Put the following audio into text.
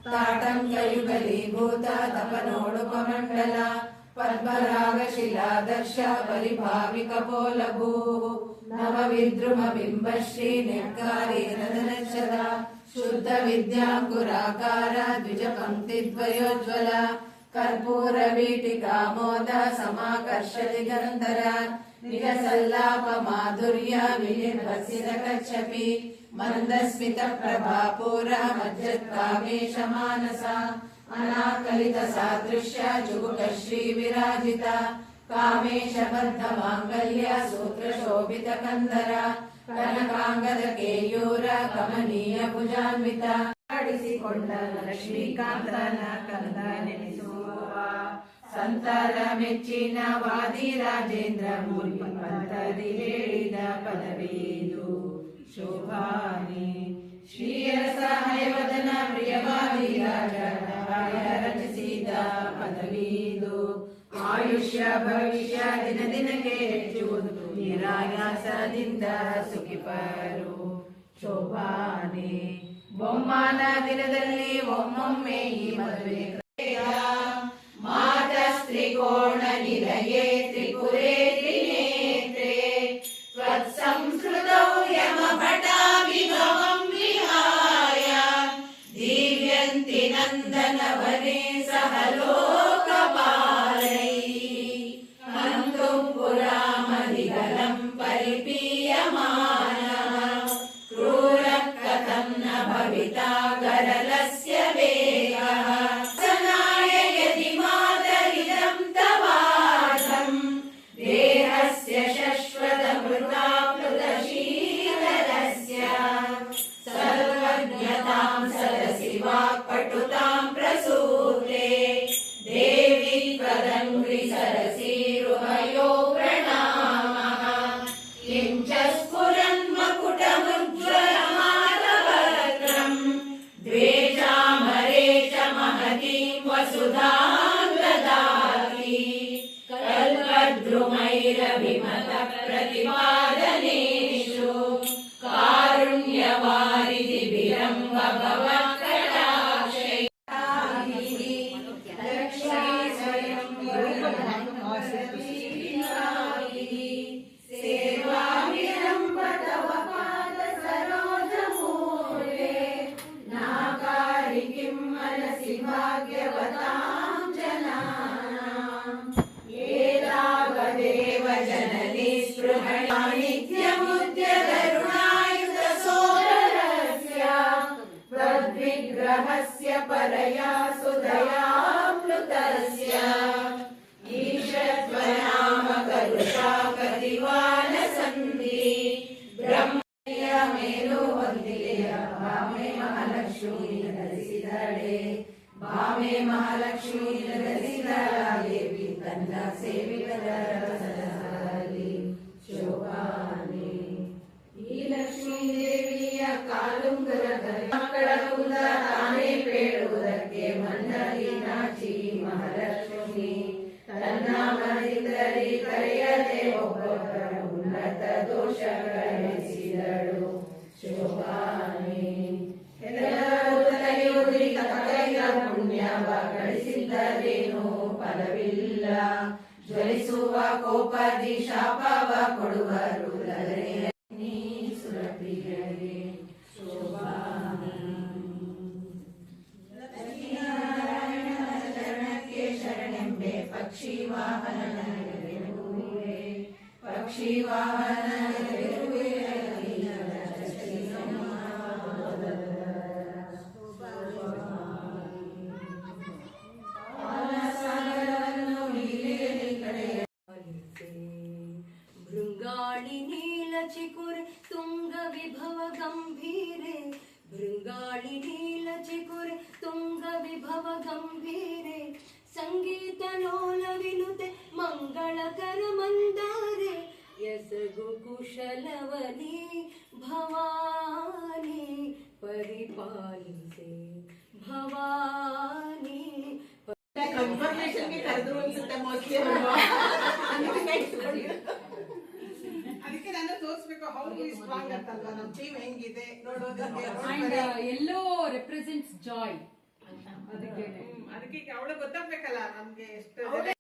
ताटङ्कयुगलीभूत तपनोडुपमण्डल पद्मरागशिलादर्श परिभाविकपोलभूः नवविद्रुमबिम्बश्री निर्गारीरदनच्छद शुद्धविद्याङ्कुराकार द्विजपङ्क्तिद्वयोज्ज्वल कर्पूरवीटिकामोद समाकर्षति गन्धर निजसल्लापमाधुर्य विनिर्वसितकच्छपि मन्दस्मितप्रभापूर मज्जत्कामेशमानसा अनाकलितसादृश्य जुगुकश्रीविराजित कामेशबद्धमाङ्गल्य सूत्रशोभितकन्धर कनकाङ्गदकेयूर कमनीयभुजान्वित आडिसिಕೊಂಡ ಲಕ್ಷ್ಮೀಕಾಂತನ ಕಂದ ನೆನೆಸುವ ಸಂತರ ಮೆಚ್ಚಿನ ವಾದಿರಾಜೇಂದ್ರ ಮೂರ್ತಿ ಪಂತರಿ ಹೇಳಿದ ಪದವಿದು ಶೋಭಾನೆ ಶ್ರೀರಸ ಹಯವದನ ಪ್ರಿಯವಾದಿರಾಜ ರಚಿಸಿದ ಪದವಿದು ಆಯುಷ್ಯ ಭವಿಷ್ಯ ದಿನ ದಿನಕ್ಕೆ ಹೆಚ್ಚುವುದು ನಿರಾಯಾಸದಿಂದ ಸುಖಿಪರು ಶೋಭಾನೆ ಬೊಮ್ಮನ ದಿನದಲ್ಲಿ ಒಮ್ಮೊಮ್ಮೆ ಈ ಮದುವೆ ಮಾತಸ್ತ್ರಿಕೋಣ ನಿಲಯೇ ತ್ರಿಪುರೇ ತ್ರಿನೇತ್ರೇ ತ್ವತ್ಸಂಸ್ಕೃತೌ ಯಮಭಟಾ ವಿಭವಂ ವಿಹಾಯ ದಿವ್ಯಂತಿ ನಂದನವನೇ ಸಹ ಲೋಕಪಾಲೈ ಹन्तುಂ ಪುರಾಮಧಿಗಲಂ ಪರಿಪೀಯಮಾನ ಕ್ರೂರಃ ಕಥಂ ನ ಭವಿತಾ ಗರಲಸ್ಯ ವೇಗಃ ಸನಾಯ ಯದಿ ಮಾತರಿದಂ ತವಾರ್ಧಂ ದೇಹಸ್ಯ ಶಶ್ವತಮೃತಾಪ್ಲುತಶೀಲರಸ್ಯ ಸರ್ವಜ್ಞತಾಂ ಸರಸಿ ವಾಕ್ಪಟುತಾಂ ಪ್ರಸೂತೆ ದೇವಿ ತ್ವದಂಘ್ರಿ ಸರಸಿ ರುಹಯೋ ಪ್ರಣಾಮಃ ಕಿಂಚ ಸ್ಫುರನ್ ಮಕುಟಮುಜ್ವಲಮಾಲವಕ್ರಂ ದ್ವೇಷಾಮರೇಶ ಮಹತೀಂ ವಸುಧಾಂ ದದಾತಿ ಕಲ್ಪದ್ರುಮೈರಭಿಮತ ಪ್ರತಿಪಾದನೇಷು ಕಾರುಣ್ಯವಾರಿಧಿ ವಿರಂಬ ಭವ ಕಟಾಕ್ಷೈ भाग्यवतां जनानां एतावदेव जननी स्पृहणा नित्यमुद्यतरुणायुधसोदरस्य त्वद्विग्रहस्य परया सुदयाप्लुतस्य ईशत्वनामकरुषा कतिवान सन्ति ब्रह्मण्य मेलु ಹೊಂದಿಲೆಯ ಭಾಮೆ ಮಹಾಲಕ್ಷ್ಮೀ ಧರಿಸಿದಳೆ ಭಾಮೆ ಮಹಾಲಕ್ಷ್ಮೀ ಧರಿಸಿದಳಾದೇವಿ ತನ್ನ ಸೇವಿಕರ ಸರಸರಲ್ಲಿ ಶೋಭಾನೆ ಈ ಲಕ್ಷ್ಮೀ ದೇವಿಯ ಕಾಲುಂಗರದ ಮಕ್ಕಳ ಕುಲ ತಾನೇ ಬೇಡುವುದಕ್ಕೆ ಮನ್ನಲಿ ನಾಚಿ ಮಹಾಲಕ್ಷ್ಮಿ ತನ್ನ ಮನೆಯಿಂದಲೇ ಕರೆಯದೆ ಒಬ್ಬೊಬ್ಬರ ಉನ್ನತ ದೋಷಗಳೆನಿಸಿದಳು ಶೋಭಾನೆ ಎಲ್ಲರೂ ತಲೆಯುವುದರಿಂದ ಕೈಯ ಪುಣ್ಯವ ಗಳಿಸಿದ್ದರೇನೂ ಫಲವಿಲ್ಲ ಜ್ವಲಿಸುವ ಕೋಪದಿ ಶಾಪವ ಕೊಡುವರು ನೀ ಸುರಪ್ರಿಯರೇ ಶೋಭಾನೆ ಲಕ್ಷ್ಮೀನಾರಾಯಣನ ಚರಣಕ್ಕೆ ಶರಣೆಂಬೆ ಪಕ್ಷಿ ವಾಹನ ಪಕ್ಷಿ ವಾಹನ भृंगाळि नीलचिकुरे तुंग विभव गंभीरे भृंगाळि नीलचिकुरे तुंग विभव गंभीरे संगीत लोल विनुते मंगलकर मंदारे यसगु कुशलवनी भवानी परिपालिसे भवानी कन्फर्मेशन के ಕರೆದ್ರು ಅನ್ಸುತ್ತೆ ಮೋಸ್ಟ್ಲಿ ಅದಕ್ಕೆ ನಾನು ತೋರಿಸ್ಬೇಕು ಹೌ ಇಸ್ ಸ್ಟ್ರಾಂಗ್ ಅಂತಲ್ವಾ ನಮ್ ಟೀಮ್ ಹೆಂಗಿದೆ ನೋಡೋದಕ್ಕೆ ಅಂಡ್ ಎಲ್ಲೋ ರೆಪ್ರೆಸೆಂಟ್ಸ್ ಜಾಯ್ ಅದಕ್ಕೆ ಅದಕ್ಕೆ ಈಗ ಅವಳು ಗೊತ್ತಾಗ್ಬೇಕಲ್ಲ ನಮ್ಗೆ ಎಷ್ಟು ಅವಳೇ